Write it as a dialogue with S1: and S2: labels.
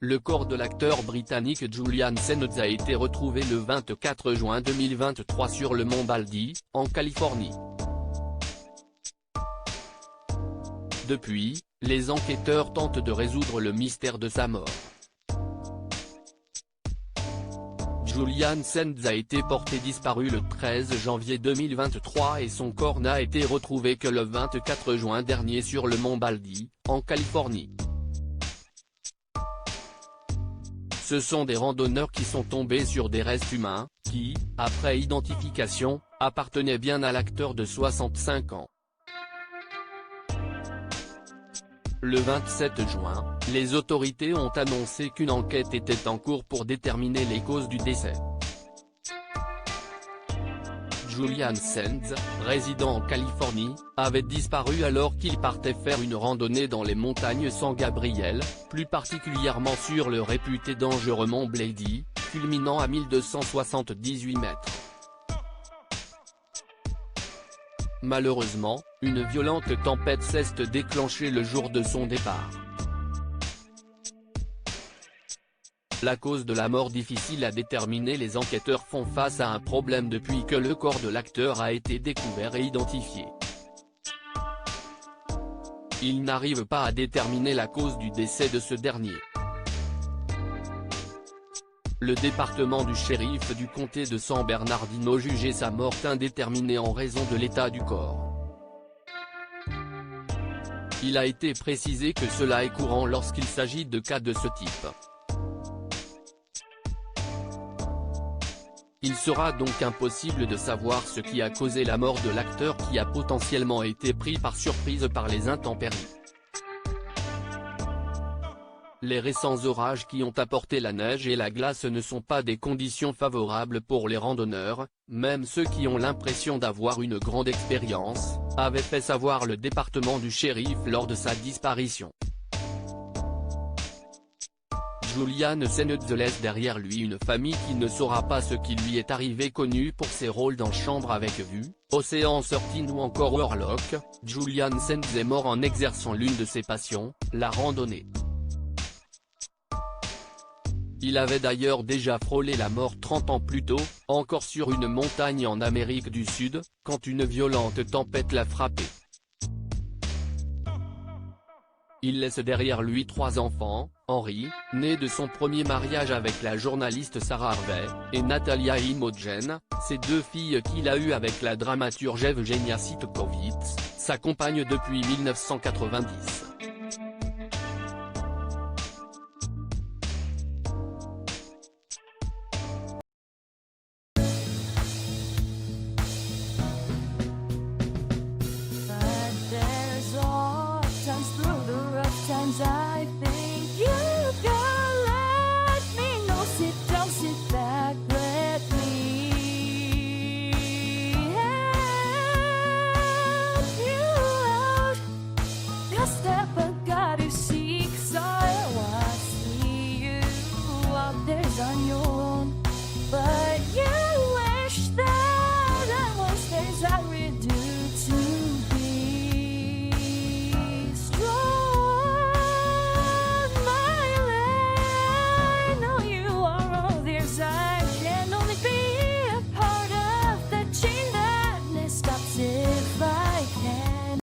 S1: Le corps de l'acteur britannique Julian Sands a été retrouvé le 24 juin 2023 sur le mont Baldy, en Californie. Depuis, les enquêteurs tentent de résoudre le mystère de sa mort. Julian Sands a été porté disparu le 13 janvier 2023 et son corps n'a été retrouvé que le 24 juin dernier sur le mont Baldy, en Californie. Ce sont des randonneurs qui sont tombés sur des restes humains, qui, après identification, appartenaient bien à l'acteur de 65 ans. Le 27 juin, les autorités ont annoncé qu'une enquête était en cours pour déterminer les causes du décès. Julian Sands, résident en Californie, avait disparu alors qu'il partait faire une randonnée dans les montagnes San Gabriel, plus particulièrement sur le réputé dangereux mont Baldy, culminant à 1278 mètres. Malheureusement, une violente tempête s'est déclenchée le jour de son départ. La cause de la mort difficile à déterminer. Les enquêteurs font face à un problème depuis que le corps de l'acteur a été découvert et identifié. Ils n'arrivent pas à déterminer la cause du décès de ce dernier. Le département du shérif du comté de San Bernardino jugeait sa mort indéterminée en raison de l'état du corps. Il a été précisé que cela est courant lorsqu'il s'agit de cas de ce type. Il sera donc impossible de savoir ce qui a causé la mort de l'acteur qui a potentiellement été pris par surprise par les intempéries. Les récents orages qui ont apporté la neige et la glace ne sont pas des conditions favorables pour les randonneurs, même ceux qui ont l'impression d'avoir une grande expérience, avait fait savoir le département du shérif lors de sa disparition. Julian Sands laisse derrière lui une famille qui ne saura pas ce qui lui est arrivé. Connu pour ses rôles dans Chambre avec vue, Ocean's 13 ou encore Warlock, Julian Sands est mort en exerçant l'une de ses passions, la randonnée. Il avait d'ailleurs déjà frôlé la mort 30 ans plus tôt, encore sur une montagne en Amérique du Sud, quand une violente tempête l'a frappé. Il laisse derrière lui 3 enfants, Henry, né de son premier mariage avec la journaliste Sarah Harvey, et Natalia Imogen, ses 2 filles qu'il a eues avec la dramaturge Evgenia Sitkovits, sa compagne depuis 1990.
S2: I think you can let me know. Sit down, sit back, let me help you out. Just step I gotta seek, so I see you out there on your own. But you wish that I was things I would do to be strong. I can only be a part of the chain that stops it.